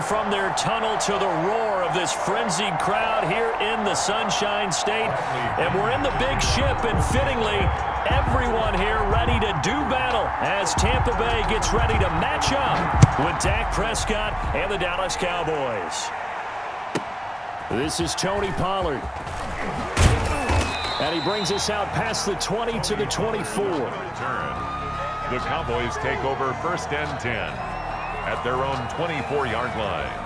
from their tunnel to the roar of this frenzied crowd here in the Sunshine State. And we're in the big ship, and fittingly, everyone here ready to do battle as Tampa Bay gets ready to match up with Dak Prescott and the Dallas Cowboys. This is Tony Pollard. And he brings us out past the 20 to the 24. The Cowboys take over 1st and 10 at their own 24-yard line.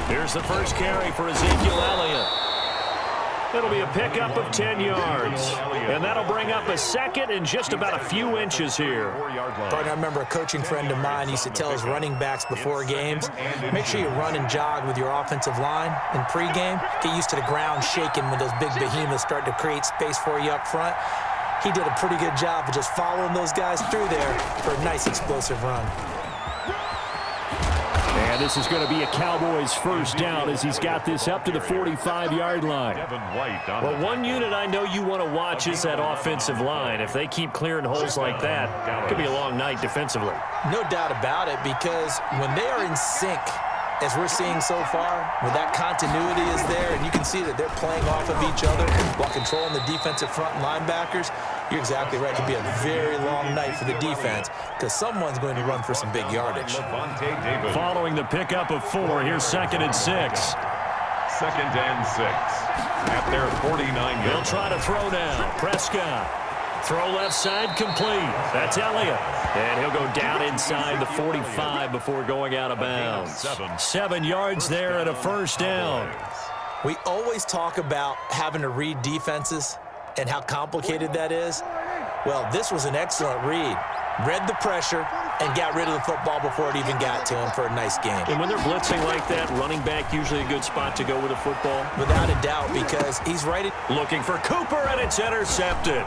Here's the first carry for Ezekiel Elliott. It'll be a pickup of 10 yards. And that'll bring up a second and just about a few inches here. I remember a coaching friend of mine used to tell his running backs before games, make sure you run and jog with your offensive line in pregame. Get used to the ground shaking when those big behemoths start to create space for you up front. He did a pretty good job of just following those guys through there for a nice explosive run. And this is going to be a Cowboys first down as he's got this up to the 45-yard line. Well, one unit I know you want to watch is that offensive line. If they keep clearing holes like that, it could be a long night defensively. No doubt about it, because when they are in sync, as we're seeing so far, when that continuity is there and you can see that they're playing off of each other while controlling the defensive front linebackers, you're exactly right. It could be a very long night for the defense because someone's going to run for some big yardage. Following the pickup of 4, here's 2nd and 6. 2nd and 6 at their 49-yard. They'll try to throw now. Prescott. Throw left side complete. That's Elliott. And he'll go down inside the 45 before going out of bounds. 7 yards there and a first down. We always talk about having to read defenses and how complicated that is. Well, this was an excellent read. Read the pressure and got rid of the football before it even got to him for a nice game. And when they're blitzing like that, running back usually a good spot to go with a football? Without a doubt, because he's right. Looking for Cooper, and it's intercepted.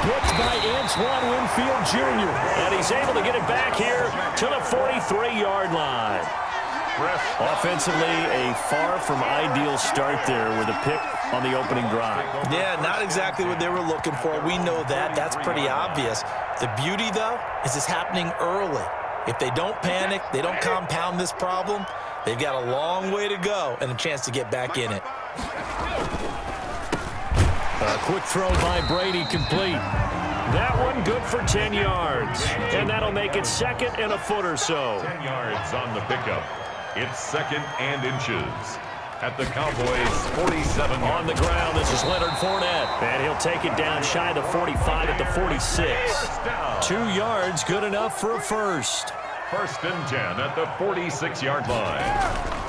Picked by Antoine Winfield Jr. And he's able to get it back here to the 43-yard line. Offensively, a far from ideal start there with a pick on the opening drive. Yeah, not exactly what they were looking for. We know that. That's pretty obvious. The beauty, though, is it's happening early. If they don't panic, they don't compound this problem, they've got a long way to go and a chance to get back in it. A quick throw by Brady complete. That one good for 10 yards. And that'll make it 2nd and a foot or so. 10 yards on the pickup. It's 2nd and inches at the Cowboys' 47. On the ground, this is Leonard Fournette. And he'll take it down shy of the 45 at the 46. 2 yards, good enough for a first. 1st and 10 at the 46-yard line.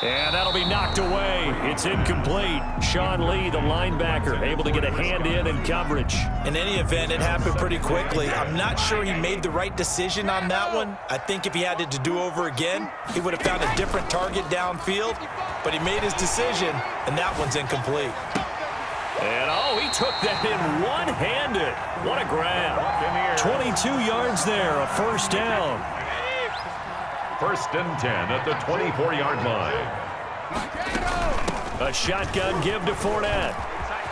And that'll be knocked away. It's incomplete. Sean Lee, the linebacker, able to get a hand in coverage. In any event, it happened pretty quickly. I'm not sure he made the right decision on that one. I think if he had it to do over again, he would have found a different target downfield. But he made his decision, and that one's incomplete. And, oh, he took that in one-handed. What a grab. 22 yards there, a first down. 1st and 10 at the 24-yard line. A shotgun give to Fournette.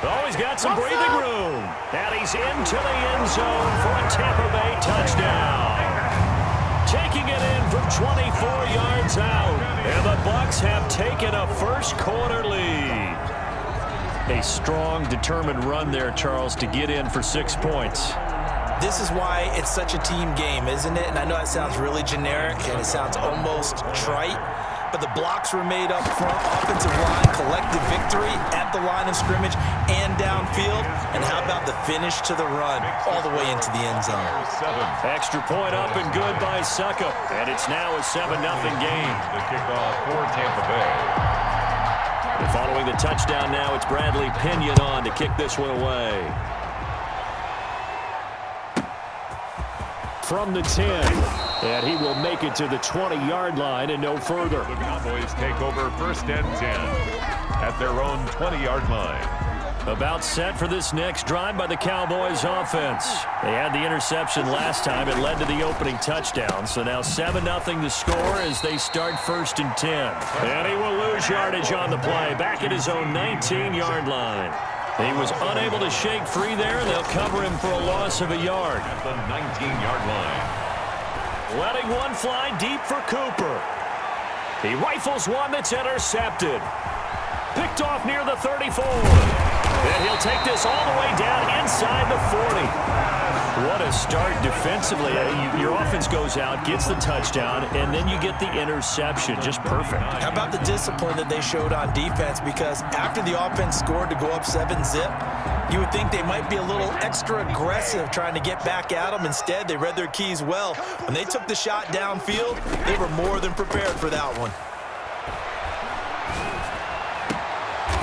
Oh, he's got some breathing room. And he's into the end zone for a Tampa Bay touchdown. Taking it in from 24 yards out. And the Bucs have taken a first-quarter lead. A strong, determined run there, Charles, to get in for 6 points. This is why it's such a team game, isn't it? And I know that sounds really generic and it sounds almost trite, but the blocks were made up front, offensive line, collective victory at the line of scrimmage and downfield. And how about the finish to the run all the way into the end zone? Extra point up and good by Suckup. And it's now a 7-0 game. The kickoff for Tampa Bay. And following the touchdown now, it's Bradley Pinion on to kick this one away. From the 10, and he will make it to the 20-yard line and no further. The Cowboys take over 1st and 10 at their own 20-yard line. About set for this next drive by the Cowboys offense. They had the interception last time. It led to the opening touchdown. So now 7-0 to score as they start 1st and 10. And he will lose yardage on the play. Back at his own 19-yard line. He was unable to shake free there, and they'll cover him for a loss of a yard. At the 19-yard line. Letting one fly deep for Cooper. He rifles one that's intercepted. Picked off near the 34. And he'll take this all the way down inside the 40. What a start defensively. Your offense goes out, gets the touchdown, and then you get the interception. Just perfect. How about the discipline that they showed on defense? Because after the offense scored to go up 7-zip, you would think they might be a little extra aggressive trying to get back at them. Instead, they read their keys well. When they took the shot downfield, they were more than prepared for that one.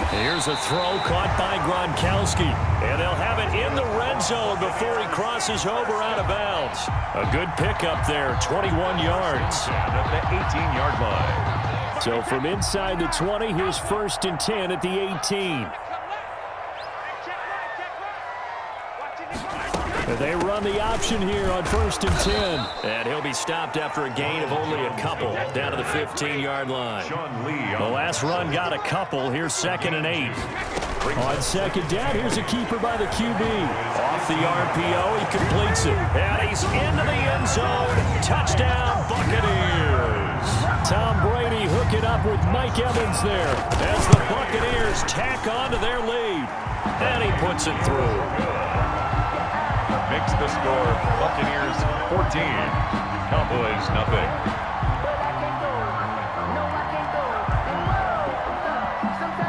Here's a throw caught by Gronkowski. And they'll have it in the red zone before he crosses over out of bounds. A good pickup there, 21 yards. At the 18-yard line. So from inside the 20, here's 1st and 10 at the 18. They run the option here on 1st and 10. And he'll be stopped after a gain of only a couple down to the 15-yard line. The last run got a couple. Here's 2nd and 8. On 2nd down, here's a keeper by the QB. Off the RPO, he completes it. And he's into the end zone. Touchdown, Buccaneers. Tom Brady hooking up with Mike Evans there as the Buccaneers tack on to their lead. And he puts it through. Makes the score Buccaneers 14, Cowboys nothing.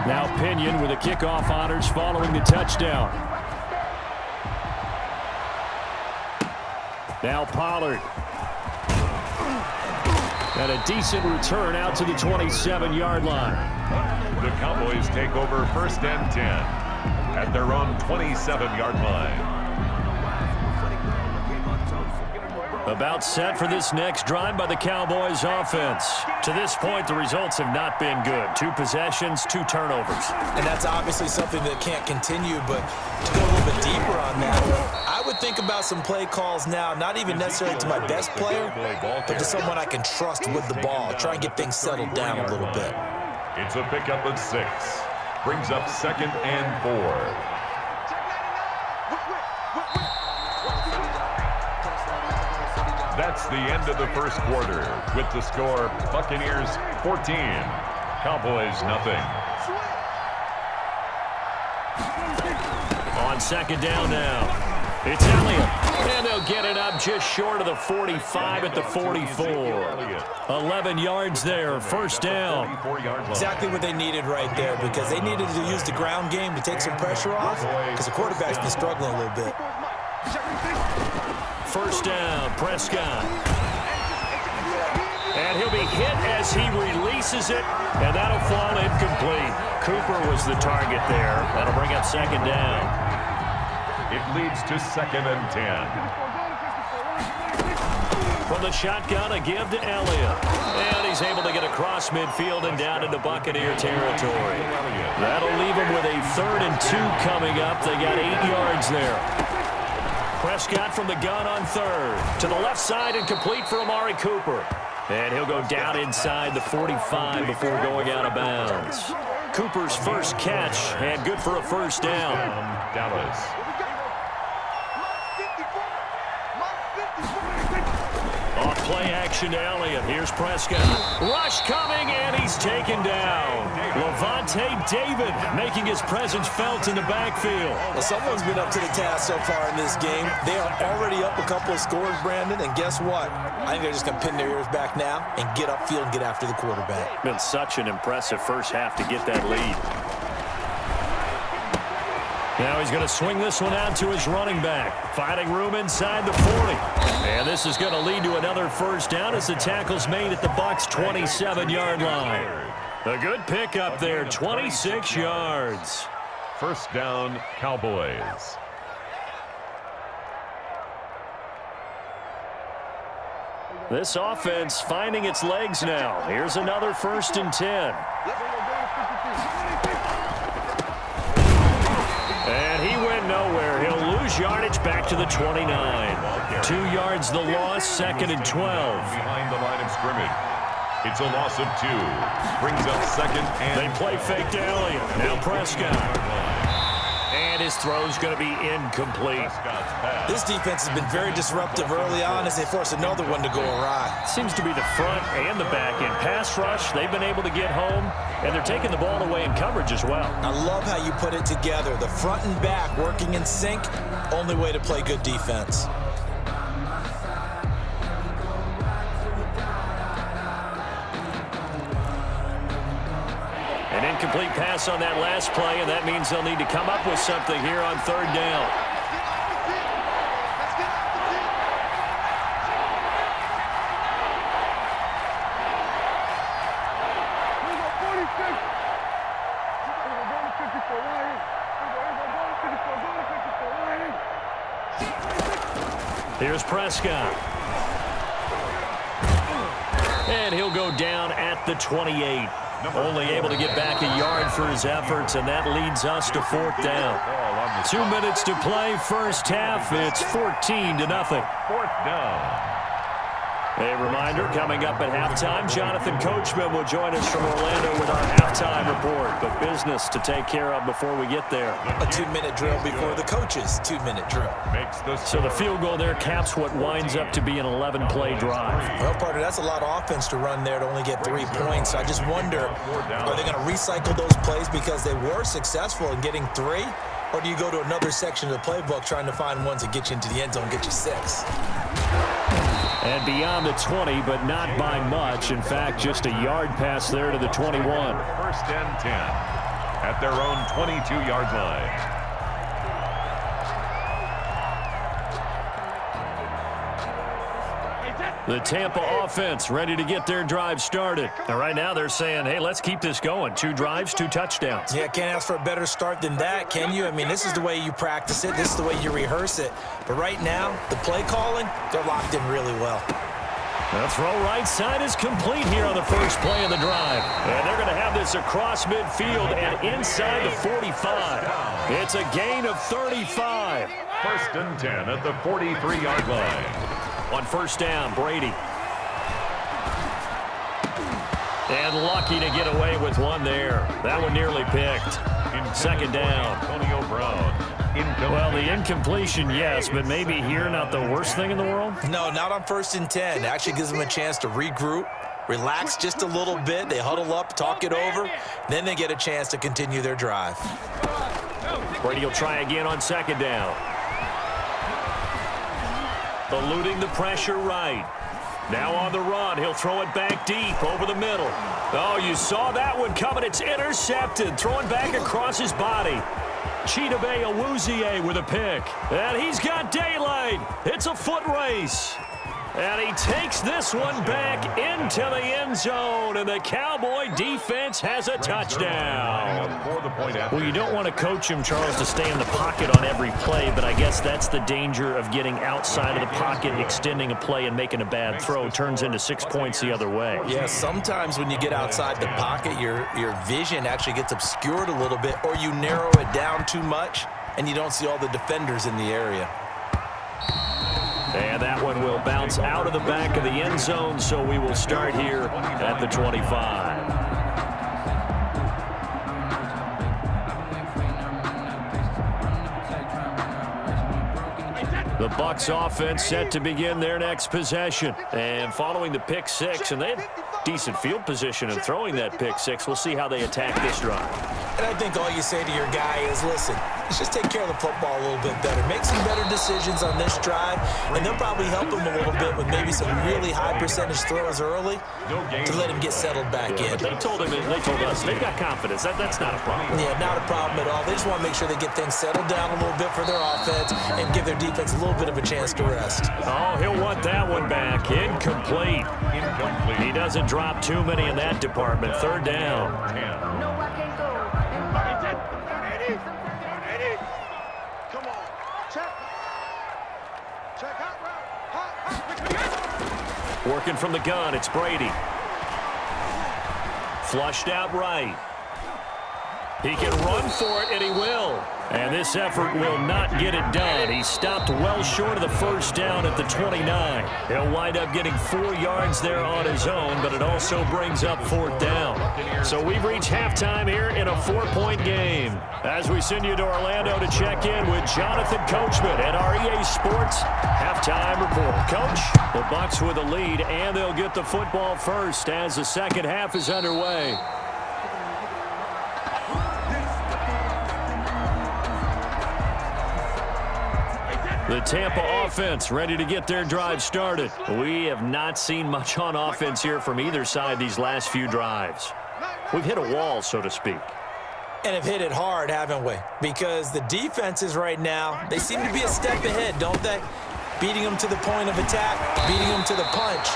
Now Pinion with the kickoff honors following the touchdown. Now Pollard. And a decent return out to the 27-yard line. The Cowboys take over 1st and 10 at their own 27-yard line. About set for this next drive by the Cowboys offense. To this point, the results have not been good. 2 possessions, 2 turnovers. And that's obviously something that can't continue, but to go a little bit deeper on that, I would think about some play calls now, not even necessarily to my best player, but to someone I can trust with the ball. Try and get things settled down a little bit. It's a pickup of 6. Brings up 2nd and 4. That's the end of the first quarter with the score Buccaneers 14, Cowboys nothing. On 2nd down now. It's Elliott. And they'll get it up just short of the 45 at the 44. 11 yards there, 1st down. Exactly what they needed right there, because they needed to use the ground game to take some pressure off, because the quarterback's been struggling a little bit. 1st down, Prescott. And he'll be hit as he releases it, and that'll fall incomplete. Cooper was the target there. That'll bring up 2nd down. It leads to 2nd and 10. From the shotgun, a give to Elliott. And he's able to get across midfield and down into Buccaneer territory. That'll leave him with a 3rd and 2 coming up. They got 8 yards there. Prescott from the gun on 3rd. To the left side and complete for Amari Cooper. And he'll go down inside the 45 before going out of bounds. Cooper's first catch, and good for a 1st down. Dallas. Off play action to Elliott. Here's Prescott. Rush coming, and he's taken down. Levante David making his presence felt in the backfield. Well, someone's been up to the task so far in this game. They are already up a couple of scores, Brandon, and guess what? I think they're just going to pin their ears back now and get upfield and get after the quarterback. Been such an impressive first half to get that lead. Now he's going to swing this one out to his running back. Finding room inside the 40. And this is going to lead to another 1st down as the tackle's made at the Bucs' 27-yard line. A good pickup there, 26 yards. 1st down, Cowboys. This offense finding its legs now. Here's another 1st and 10. yardage back to the 29. 2 yards the loss, 2nd and 12. Behind the line of scrimmage. It's a loss of 2. Brings up 2nd and... They play fake to Elliott. Now Prescott. And his throw's going to be incomplete. This defense has been very disruptive early on as they force another one to go awry. Seems to be the front and the back end. Pass rush, they've been able to get home, and they're taking the ball away in coverage as well. I love how you put it together. The front and back working in sync, only way to play good defense. An incomplete pass on that last play, and that means they'll need to come up with something here on 3rd down. Here's Prescott. And he'll go down at the 28. Only able to get back a yard for his efforts, and that leads us to 4th down. 2 minutes to play, first half. It's 14-0. 4th down. A reminder, coming up at halftime, Jonathan Coachman will join us from Orlando with our halftime report. But business to take care of before we get there. A 2-minute drill before the coach's 2-minute drill. So the field goal there caps what winds up to be an 11-play drive. Well, partner, that's a lot of offense to run there to only get 3 points. I just wonder, are they going to recycle those plays because they were successful in getting 3? Or do you go to another section of the playbook trying to find ones that get you into the end zone, get you 6? And beyond the 20, but not by much. In fact, just a yard pass there to the 21. 1st and 10 at their own 22-yard line. The Tampa offense ready to get their drive started. And right now they're saying, hey, let's keep this going. 2 drives, 2 touchdowns. Yeah, can't ask for a better start than that, can you? I mean, this is the way you practice it. This is the way you rehearse it. But right now, the play calling, they're locked in really well. The throw right side is complete here on the first play of the drive. And they're going to have this across midfield and inside the 45. It's a gain of 35. 1st and 10 at the 43-yard line. On 1st down, Brady. And lucky to get away with one there. That one nearly picked. 2nd down. Antonio Brown. Well, the incompletion, yes, but maybe here not the worst thing in the world? No, not on 1st and 10. It actually gives them a chance to regroup, relax just a little bit. They huddle up, talk it over. Then they get a chance to continue their drive. Brady will try again on 2nd down. Eluding the pressure right. Now on the run, he'll throw it back deep over the middle. Oh, you saw that one coming. It's intercepted. Throwing back across his body. Chidobe Awuzie with a pick. And he's got daylight. It's a foot race. And he takes this one back into the end zone, and the Cowboy defense has a touchdown. Well, you don't want to coach him, Charles, to stay in the pocket on every play, but I guess that's the danger of getting outside of the pocket, extending a play, and making a bad throw. Turns into 6 points the other way. Yeah, sometimes when you get outside the pocket, your vision actually gets obscured a little bit, or you narrow it down too much, and you don't see all the defenders in the area. And that one will bounce out of the back of the end zone, so we will start here at the 25. The Bucs offense set to begin their next possession. And following the pick 6, and they had decent field position in throwing that pick 6. We'll see how they attack this drive. And I think all you say to your guy is, listen, let's just take care of the football a little bit better. Make some better decisions on this drive, and they'll probably help him a little bit with maybe some really high percentage throws early to let him get settled back in. But they told us, they've got confidence. That's not a problem. Yeah, not a problem at all. They just want to make sure they get things settled down a little bit for their offense and give their defense a little bit of a chance to rest. Oh, he'll want that one back. Incomplete. He doesn't drop too many in that department. 3rd down. Working from the gun, it's Brady. Flushed out right. He can run for it, and he will. And this effort will not get it done. He stopped well short of the first down at the 29. He'll wind up getting 4 yards there on his own, but it also brings up 4th down. So we've reached halftime here in a 4-point game. As we send you to Orlando to check in with Jonathan Coachman at our EA Sports Halftime Report. Coach, the Bucs with a lead, and they'll get the football first as the second half is underway. The Tampa offense ready to get their drive started. We have not seen much on offense here from either side these last few drives. We've hit a wall, so to speak. And have hit it hard, haven't we? Because the defenses right now, they seem to be a step ahead, don't they? Beating them to the point of attack, beating them to the punch.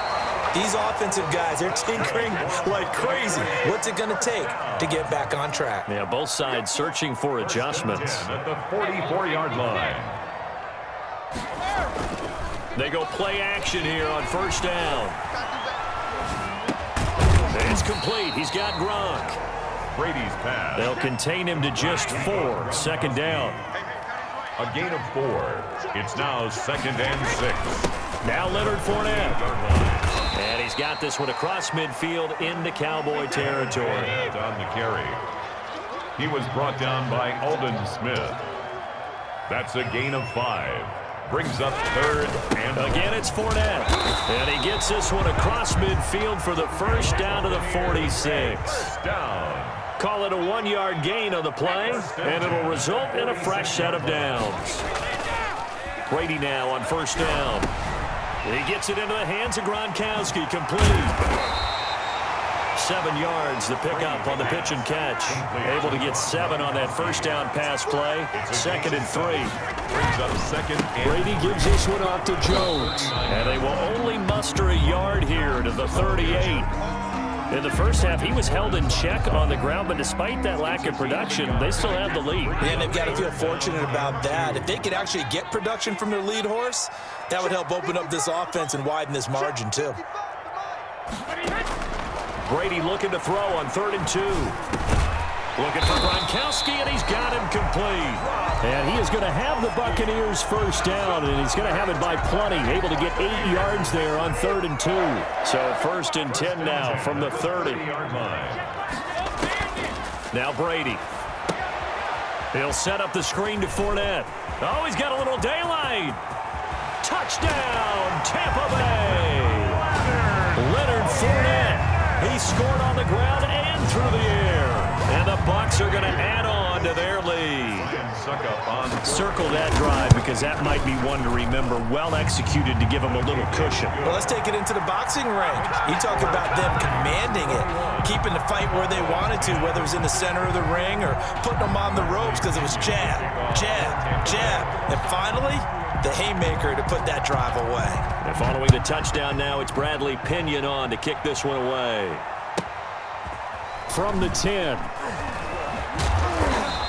These offensive guys, they're tinkering like crazy. What's it going to take to get back on track? Yeah, both sides searching for adjustments. At the 44-yard line. They go play action here on first down. It's complete. He's got Gronk. Brady's pass. They'll contain him to just 4. Second down. A gain of 4. It's now 2nd and 6. Now Leonard Fournette. And he's got this one across midfield into Cowboy territory. On the carry. He was brought down by Aldon Smith. That's a gain of 5. Brings up 3rd and again it's Fournette. And he gets this one across midfield for the first down to the 46. Down. Call it a 1-yard gain on the play, and it'll result in a fresh set of downs. Brady now on first down. He gets it into the hands of Gronkowski, complete. 7 yards, the pickup on the pitch and catch. Able to get 7 on that first down pass play. 2nd and 3. Brings up 2nd and Brady gives this one off to Jones. And they will only muster a yard here to the 38. In the first half, he was held in check on the ground, but despite that lack of production, they still have the lead. And they've got to feel fortunate about that. If they could actually get production from their lead horse, that would help open up this offense and widen this margin too. Brady looking to throw on 3rd and 2. Looking for Gronkowski, and he's got him complete. And he is going to have the Buccaneers first down, and he's going to have it by plenty. Able to get 8 yards there on 3rd and 2. So 1st and 10 now from the 30. Now Brady. He'll set up the screen to Fournette. Oh, he's got a little daylight. Touchdown, Tampa Bay. Leonard Fournette. He scored on the ground and through the air. And the Bucs are going to add on to their lead. Circle that drive because that might be one to remember. Well executed to give them a little cushion. Well, let's take it into the boxing ring. You talk about them commanding it, keeping the fight where they wanted to, whether it was in the center of the ring or putting them on the ropes because it was jab, jab, jab. And finally, the haymaker to put that drive away. And following the touchdown now, it's Bradley Pinion on to kick this one away. From the 10.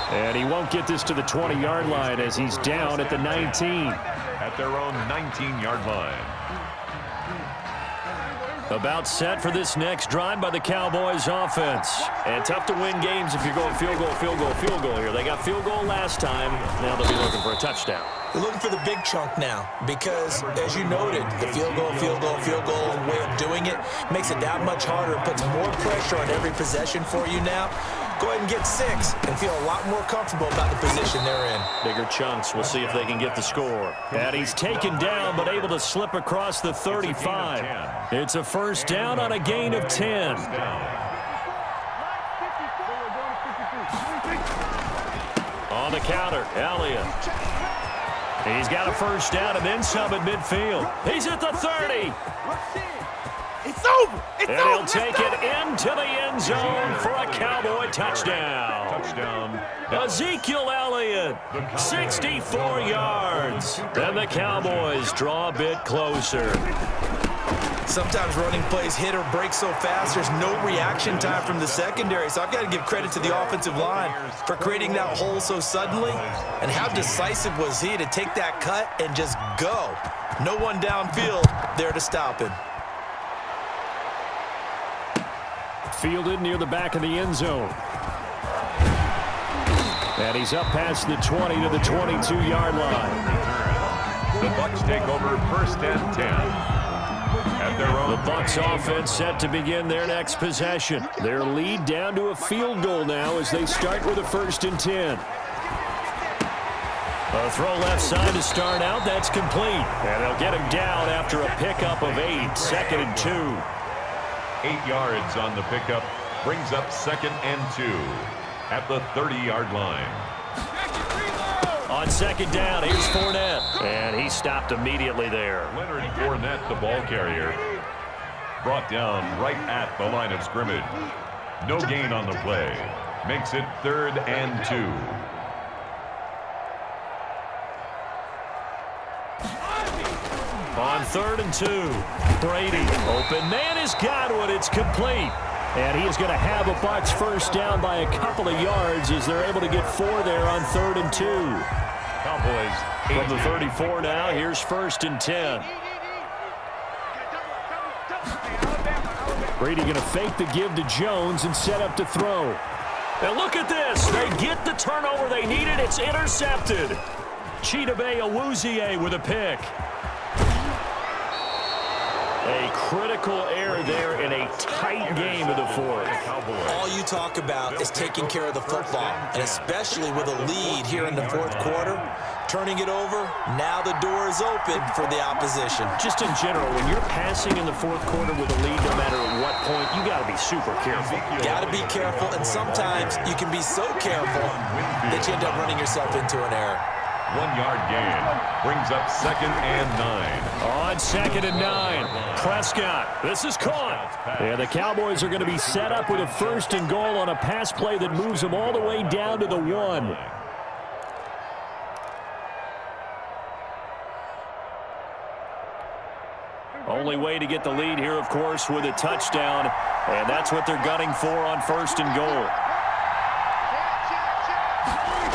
And he won't get this to the 20-yard line as he's down at the 19. At their own 19-yard line. About set for this next drive by the Cowboys offense. And tough to win games if you're going field goal, field goal, field goal here. They got field goal last time. Now they'll be looking for a touchdown. They're looking for the big chunk now because, as you noted, the field goal, way of doing it makes it that much harder. It puts more pressure on every possession for you now. Go ahead and get 6 and feel a lot more comfortable about the position they're in. Bigger chunks. We'll see if they can get the score. And he's taken down but able to slip across the 35. It's a first down on a gain of 10. On the counter, Elliott. He's got a first down and then some at midfield. He's at the 30. It's over. It's and he'll take it into the end zone for a Cowboy touchdown. Ezekiel Elliott, 64 yards. And the Cowboys draw a bit closer. Sometimes running plays hit or break so fast, there's no reaction time from the secondary. So I've got to give credit to the offensive line for creating that hole so suddenly. And how decisive was he to take that cut and just go? No one downfield there to stop him. Fielded near the back of the end zone. And he's up past the 20 to the 22-yard line. The Bucs take over 1st and 10. At their own. The Bucs offense set to begin their next possession. Their lead down to a field goal now as they start with a 1st and 10. A throw left side to start out. That's complete. And they'll get him down after a pickup of 8. 2nd and 2. 8 yards on the pickup. Brings up 2nd and 2 at the 30-yard line. On 2nd down, here's Fournette. And he stopped immediately there. Leonard Fournette, the ball carrier, brought down right at the line of scrimmage. No gain on the play. Makes it 3rd and 2. On 3rd and 2, Brady. Open man is Godwin. It's complete. And he is going to have a Bucs first down by a couple of yards as they're able to get 4 there on 3rd and 2. Cowboys From the 34 now, here's 1st and 10. Brady going to fake the give to Jones and set up to throw. And look at this. They get the turnover they needed. It's intercepted. Chidobe Awuzie with a pick. A critical error there in a tight game of the 4th. All you talk about is taking care of the football, and especially with a lead here in the 4th quarter, turning it over, now the door is open for the opposition. Just in general, when you're passing in the 4th quarter with a lead, no matter at what point, you got to be super careful. Got to be careful, and sometimes you can be so careful that you end up running yourself into an error. 1-yard gain. Brings up 2nd and 9. On 2nd and 9, Prescott. This is caught. And the Cowboys are going to be set up with a 1st and goal on a pass play that moves them all the way down to the 1. Only way to get the lead here, of course, with a touchdown. And that's what they're gunning for on 1st and goal.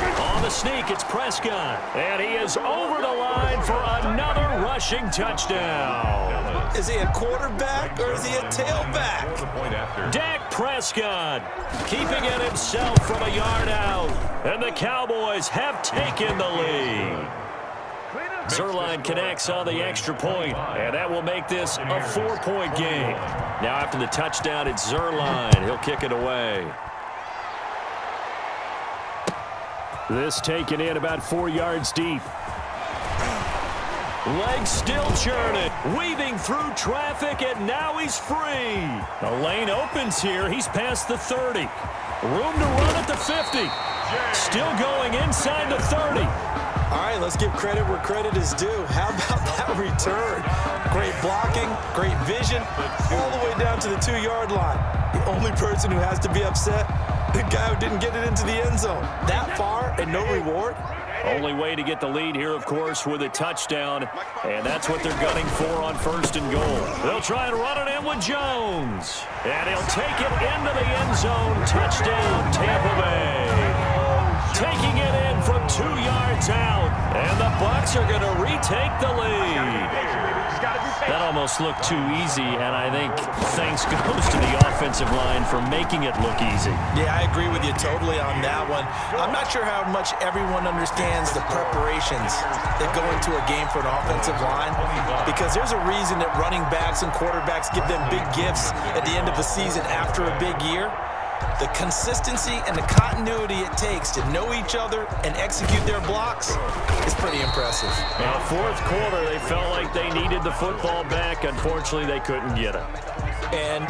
On the sneak, it's Prescott. And he is over the line for another rushing touchdown. Is he a quarterback or is he a tailback? Dak Prescott keeping it himself from a yard out. And the Cowboys have taken the lead. Zerline connects on the extra point, and that will make this a 4-point game. Now after the touchdown, it's Zerline. He'll kick it away. This taken in about 4 yards deep. Legs still churning, weaving through traffic, and now he's free. The lane opens here. He's past the 30. Room to run at the 50. Still going inside the 30. All right, let's give credit where credit is due. How about that return? Great blocking, great vision, all the way down to the 2-yard line. The only person who has to be upset, the guy who didn't get it into the end zone. That far and no reward? Only way to get the lead here, of course, with a touchdown. And that's what they're gunning for on 1st and goal. They'll try and run it in with Jones. And he'll take it into the end zone. Touchdown, Tampa Bay. Taking it in from 2 yards out. And the Bucs are going to retake the lead. That almost looked too easy, and I think thanks goes to the offensive line for making it look easy. Yeah, I agree with you totally on that one. I'm not sure how much everyone understands the preparations that go into a game for an offensive line, because there's a reason that running backs and quarterbacks give them big gifts at the end of the season after a big year. The consistency and the continuity it takes to know each other and execute their blocks is pretty impressive. Now, 4th quarter, they felt like they needed the football back. Unfortunately, they couldn't get it. And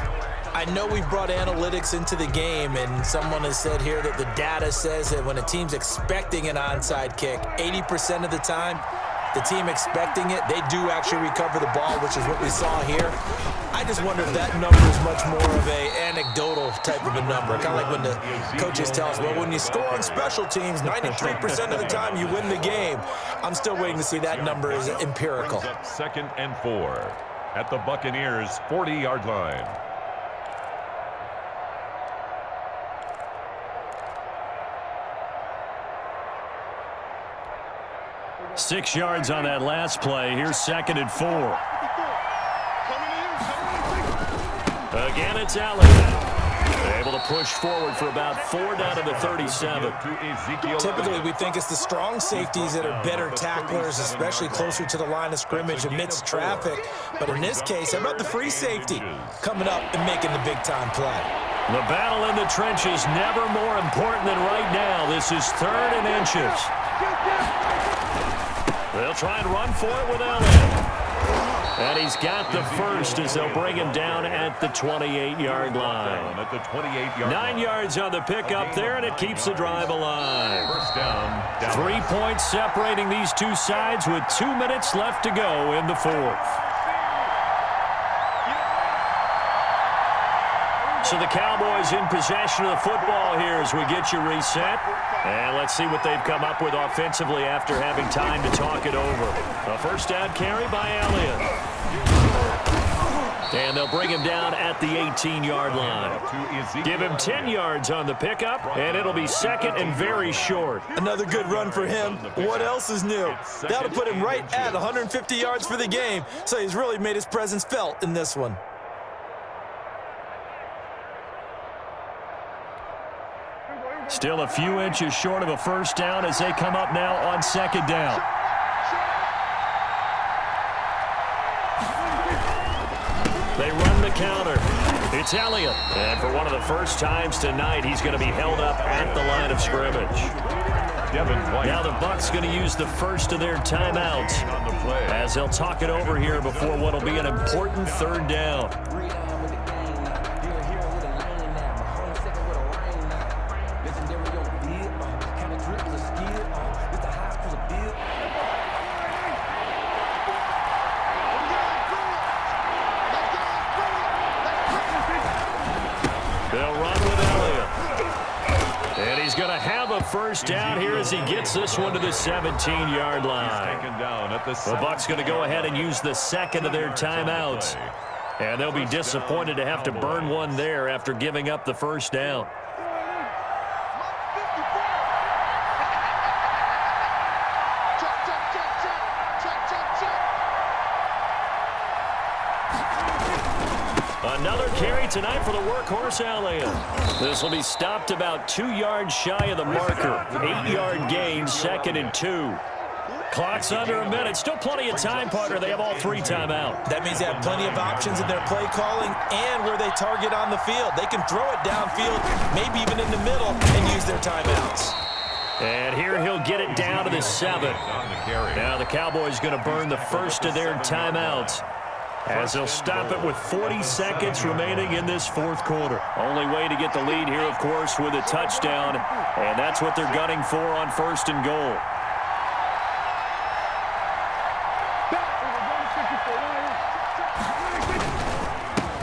I know we've brought analytics into the game, and someone has said here that the data says that when a team's expecting an onside kick, 80% of the time, the team expecting it, they do actually recover the ball, which is what we saw here. I just wonder if that number is much more of a anecdotal type of a number. Kind of like when the coaches tell us, well, when you score on special teams, 93% of the time you win the game. I'm still waiting to see that number is empirical. 2nd and 4 at the Buccaneers' 40-yard line. Six yards on that last play. Here's 2nd and 4. Again, it's Allen. Able to push forward for about 4 down to the 37. Typically, we think it's the strong safeties that are better tacklers, especially closer to the line of scrimmage amidst traffic. But in this case, how about the free safety coming up and making the big-time play? The battle in the trenches never more important than right now. This is 3rd and inches. They'll try and run for it with Elliott. And he's got the first as they'll bring him down at the 28-yard line. 9 yards on the pickup there, and it keeps the drive alive. 3 points separating these two sides with 2 minutes left to go in the 4th. So the Cowboys in possession of the football here as we get you reset. And let's see what they've come up with offensively after having time to talk it over. A first down carry by Elliott. And they'll bring him down at the 18-yard line. Give him 10 yards on the pickup, and it'll be 2nd and very short. Another good run for him. What else is new? That'll put him right at 150 yards for the game, so he's really made his presence felt in this one. Still a few inches short of a first down as they come up now on 2nd down. They run the counter. It's Elliott. And for one of the first times tonight, he's going to be held up at the line of scrimmage. Now the Bucs going to use the first of their timeouts as they'll talk it over here before what will be an important 3rd down. First down here as he gets this one to the 17-yard line. The Bucs going to go ahead and use the 2nd of their timeouts. And they'll be disappointed to have to burn one there after giving up the first down. Another carry tonight for the workhorse Elliott. This will be stopped about 2 yards shy of the marker. 8-yard gain, 2nd and 2. Clock's under a minute. Still plenty of time, partner. They have all 3 timeouts. That means they have plenty of options in their play calling and where they target on the field. They can throw it downfield, maybe even in the middle, and use their timeouts. And here he'll get it down to the 7. Now the Cowboys going to burn the first of their timeouts as they'll stop it with 40 seconds remaining in this 4th quarter. Only way to get the lead here, of course, with a touchdown, and that's what they're gunning for on 1st and goal.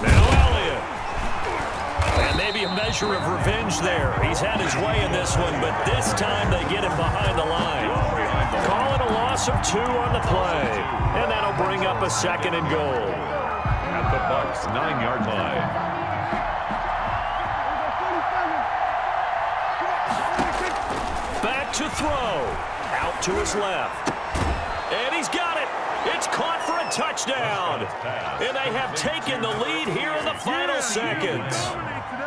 Now Elliott. And maybe a measure of revenge there. He's had his way in this one, but this time they get him behind the line. Call it a loss of 2 on the play, and that'll bring up a 2nd and goal. At the Bucs' 9-yard line. Back to throw. Out to his left. And he's got it. It's caught for a touchdown. And they have taken the lead here in the final seconds.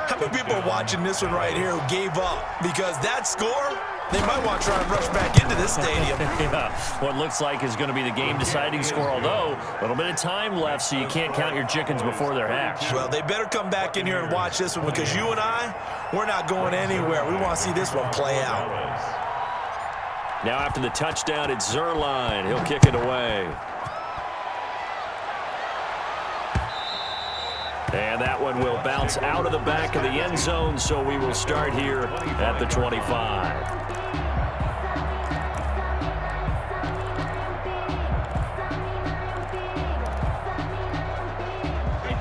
How many people are watching this one right here who gave up? Because that score, they might want to try and rush back into this stadium. Yeah, what looks like is going to be the game-deciding score, although a little bit of time left, so you can't count your chickens before they're hatched. Well, they better come back in here and watch this one because you and I, we're not going anywhere. We want to see this one play out. Now after the touchdown, it's Zerline. He'll kick it away. And that one will bounce out of the back of the end zone, so we will start here at the 25.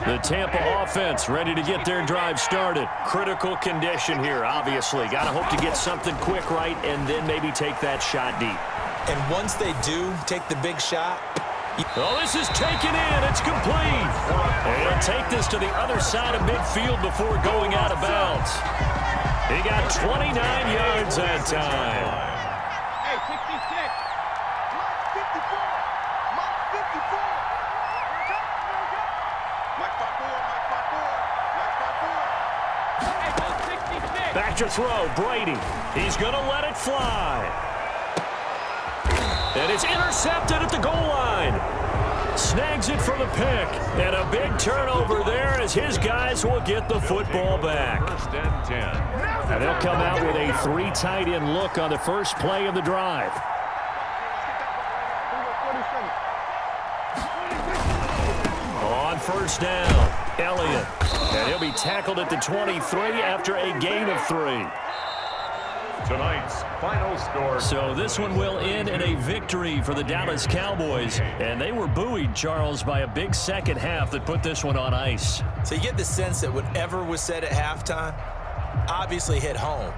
The Tampa offense ready to get their drive started. Critical condition here, obviously. Got to hope to get something quick right and then maybe take that shot deep. And once they do take the big shot, oh, this is taken in. It's complete. And he'll take this to the other side of midfield before going out of bounds. He got 29 yards that time. Hey, 66. Mark 54. Mark 54. Mike 54. Mike 54. Mike 54. Back to throw, Brady. He's going to let it fly. And it's intercepted at the goal line. Snags it for the pick. And a big turnover there as his guys will get the football back. First and 10. And they'll come out with a 3 tight end look on the first play of the drive. On first down, Elliott. And he'll be tackled at the 23 after a gain of 3. Tonight's final score. So this one will end in a victory for the Dallas Cowboys. And they were buoyed, Charles, by a big second half that put this one on ice. So you get the sense that whatever was said at halftime obviously hit home.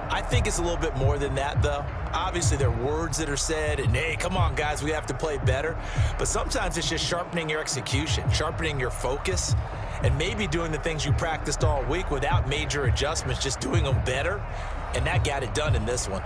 I think it's a little bit more than that, though. Obviously, there are words that are said, and, hey, come on, guys, we have to play better. But sometimes it's just sharpening your execution, sharpening your focus, and maybe doing the things you practiced all week without major adjustments, just doing them better. And that got it done in this one.